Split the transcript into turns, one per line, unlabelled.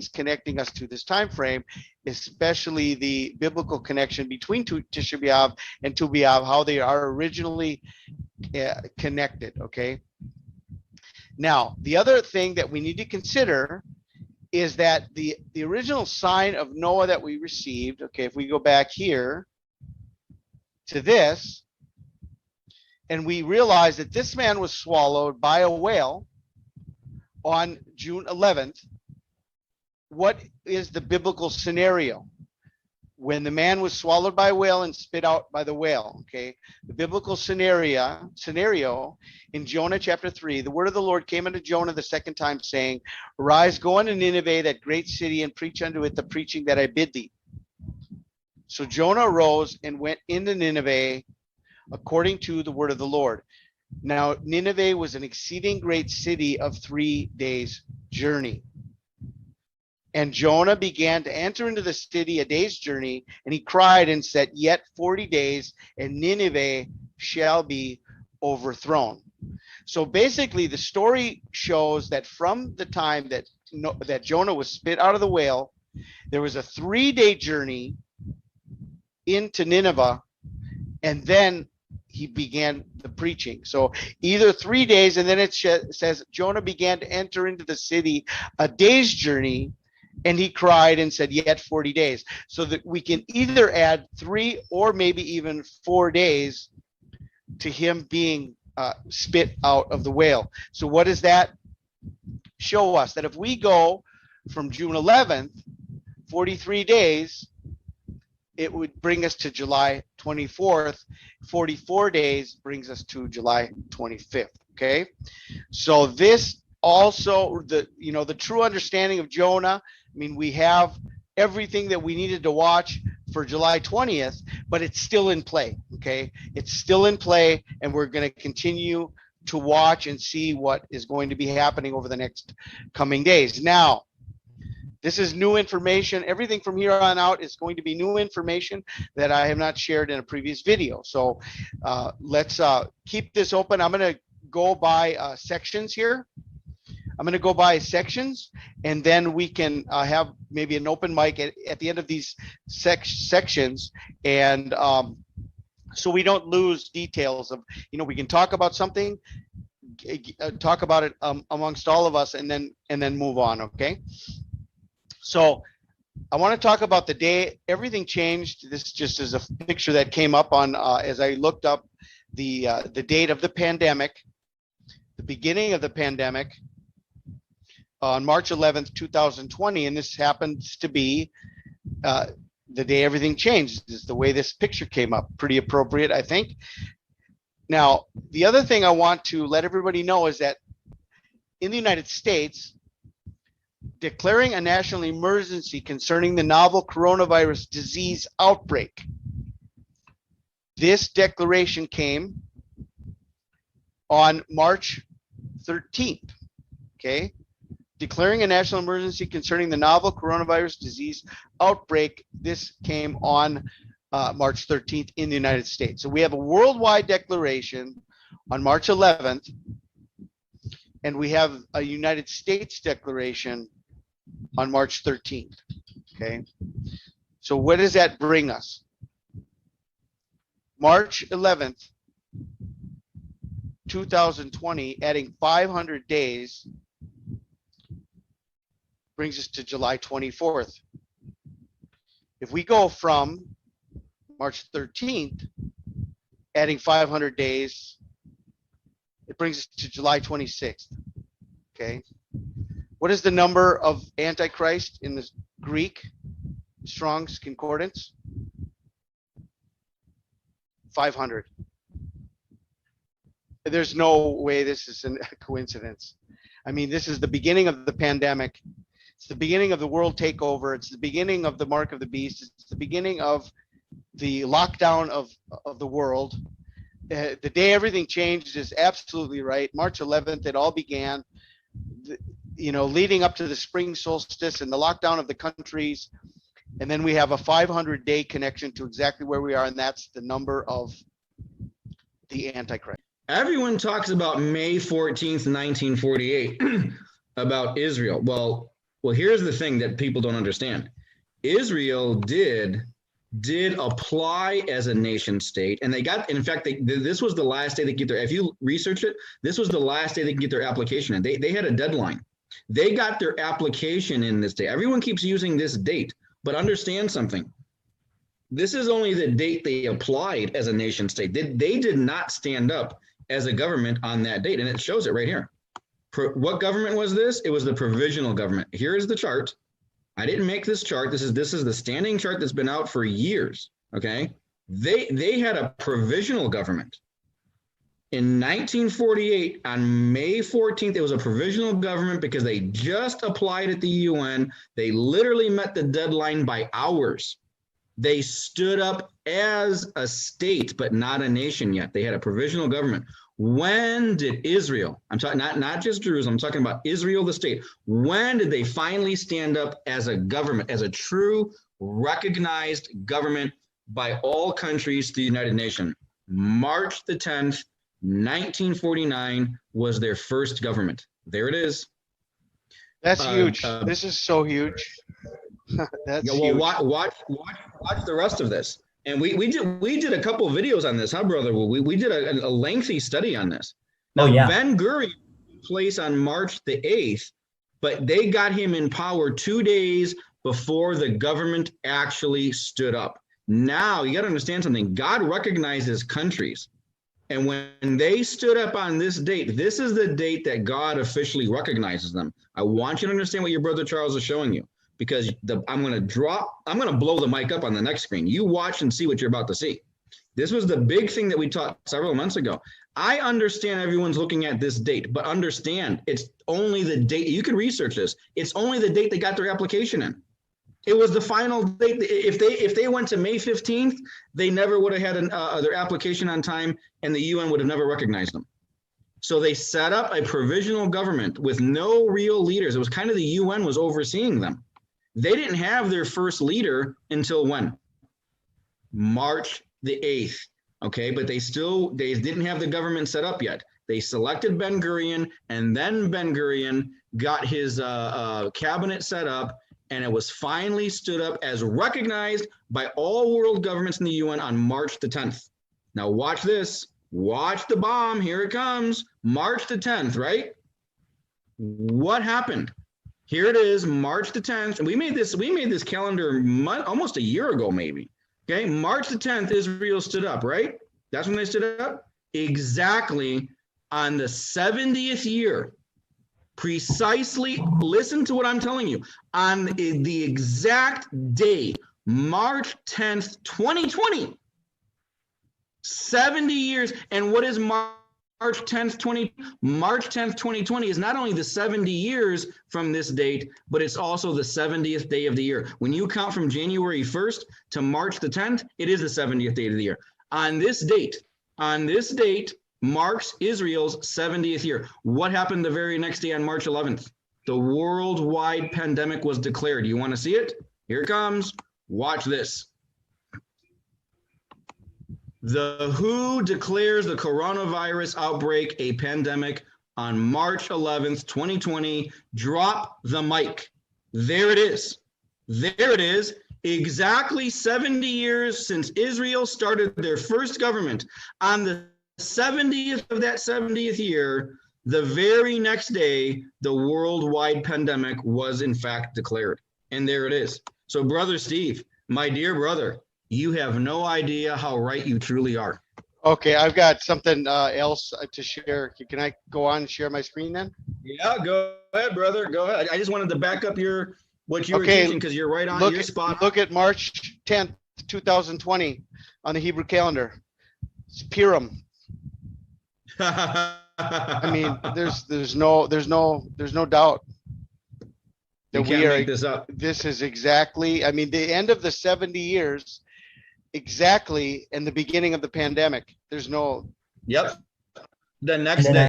connecting us to this time frame, especially the biblical connection between Tisha B'Av and Tu B'Av, how they are originally connected. Okay. Now, the other thing that we need to consider is that the original sign of Noah that we received, okay, if we go back here to this, and we realize that this man was swallowed by a whale on June 11th, what is the biblical scenario? When the man was swallowed by a whale and spit out by the whale, okay? The biblical scenario in Jonah chapter 3, the word of the Lord came unto Jonah the second time, saying, Arise, go unto Nineveh, that great city, and preach unto it the preaching that I bid thee. So Jonah arose and went into Nineveh according to the word of the Lord. Now, Nineveh was an exceeding great city of 3 days' journey. And Jonah began to enter into the city a day's journey, and he cried and said, Yet 40 days, and Nineveh shall be overthrown. So basically, the story shows that from the time that Jonah was spit out of the whale, there was a 3-day journey into Nineveh, and then he began the preaching. So either 3 days, and then it says Jonah began to enter into the city a day's journey, and he cried and said, Yet 40 days. So that we can either add 3 or maybe even 4 days to him being spit out of the whale. So what does that show us? That if we go from June 11th, 43 days, it would bring us to July 24th. 44 days brings us to July 25th. Okay. So this also, the true understanding of Jonah, I mean, we have everything that we needed to watch for July 20th, but it's still in play. Okay. It's still in play, and we're going to continue to watch and see what is going to be happening over the next coming days. Now, this is new information. Everything from here on out is going to be new information that I have not shared in a previous video. So let's keep this open. I'm going to go by sections here. I'm going to go by sections, and then we can have maybe an open mic at the end of these sections. And so we don't lose details of, we can talk about something, talk about it amongst all of us, and then move on. Okay. So I want to talk about the day everything changed. This just is a picture that came up on as I looked up the date of the pandemic, the beginning of the pandemic on March 11th, 2020. And this happens to be the day everything changed. This is the way this picture came up. Pretty appropriate, I think. Now, the other thing I want to let everybody know is that in the United States, declaring a national emergency concerning the novel coronavirus disease outbreak. This declaration came on March 13th, okay? Declaring a national emergency concerning the novel coronavirus disease outbreak. This came on March 13th in the United States. So we have a worldwide declaration on March 11th, and we have a United States declaration on March 13th, okay? So what does that bring us? March 11th, 2020, adding 500 days, brings us to July 24th. If we go from March 13th, adding 500 days, it brings us to July 26th, okay? What is the number of Antichrist in the Greek Strong's Concordance? 500. There's no way this is a coincidence. I mean, this is the beginning of the pandemic. It's the beginning of the world takeover. It's the beginning of the mark of the beast. It's the beginning of the lockdown of the world. The day everything changed is absolutely right. March 11th, it all began. Leading up to the spring solstice and the lockdown of the countries. And then we have a 500-day connection to exactly where we are, and that's the number of the Antichrist.
Everyone talks about May 14th, 1948, about Israel. Well, Well, here's the thing that people don't understand. Israel did apply as a nation state, and they got, in fact, this was the last day they get their, if you research it, this was the last day they can get their application in. They had a deadline. They got their application in this day. Everyone keeps using this date, but understand something. This is only the date they applied as a nation state. They did not stand up as a government on that date, and it shows it right here. What government was this? It was the provisional government. Here is the chart. I didn't make this chart. This is the standing chart that's been out for years. Okay, they had a provisional government. In 1948, on May 14th, it was a provisional government because they just applied at the UN. They literally met the deadline by hours. They stood up as a state, but not a nation yet. They had a provisional government. When did Israel, I'm talking not just Jerusalem, I'm talking about Israel, the state. When did they finally stand up as a government, as a true recognized government by all countries to the United Nations? March the 10th, 1949 was their first government. There it is.
That's huge. This is so huge. That's huge.
Watch the rest of this. And we did a couple of videos on this, huh, brother? We did a lengthy study on this. Now, Ben Gurion took place on March the 8th, but they got him in power 2 days before the government actually stood up. Now, you got to understand something. God recognizes countries. And when they stood up on this date, this is the date that God officially recognizes them. I want you to understand what your brother Charles is showing you. Because I'm going to blow the mic up on the next screen. You watch and see what you're about to see. This was the big thing that we taught several months ago. I understand everyone's looking at this date, but understand it's only the date. You can research this. It's only the date they got their application in. It was the final date. If they went to May 15th, they never would have had their application on time, and the UN would have never recognized them. So they set up a provisional government with no real leaders. It was kind of the UN was overseeing them. They didn't have their first leader until when? March the 8th. Okay, but they didn't have the government set up yet. They selected Ben Gurion, and then Ben Gurion got his cabinet set up, and it was finally stood up as recognized by all world governments in the UN on March the 10th. Now watch this. Watch the bomb. Here it comes. March the 10th, right? What happened? Here it is, March the 10th. And we made this calendar almost a year ago, maybe. Okay, March the 10th, Israel stood up, right? That's when they stood up? Exactly on the 70th year. Precisely, listen to what I'm telling you. On the exact day, March 10th, 2020. 70 years. And what is March 10th, 2020 is not only the 70 years from this date, but it's also the 70th day of the year. When you count from January 1st to March the 10th, it is the 70th day of the year. On this date marks Israel's 70th year. What happened the very next day on March 11th? The worldwide pandemic was declared. You want to see it? Here it comes. Watch this. The WHO declares the coronavirus outbreak a pandemic on March 11th, 2020. Drop the mic. There it is. There it is. Exactly 70 years since Israel started their first government. On the 70th of that 70th year, the very next day, the worldwide pandemic was in fact declared. And there it is. So, Brother Steve, my dear brother, you have no idea how right you truly are.
Okay, I've got something else to share. Can I go on and share my screen then?
Yeah, go ahead, brother. Go ahead. I just wanted to back up what you were teaching because you're right on your spot.
Look at March 10th, 2020 on the Hebrew calendar. It's Purim. I mean, there's no doubt that
we are. Make this up.
This is exactly. I mean, the end of the 70 years. Exactly in the beginning of the pandemic. There's no.
Yep. The next day.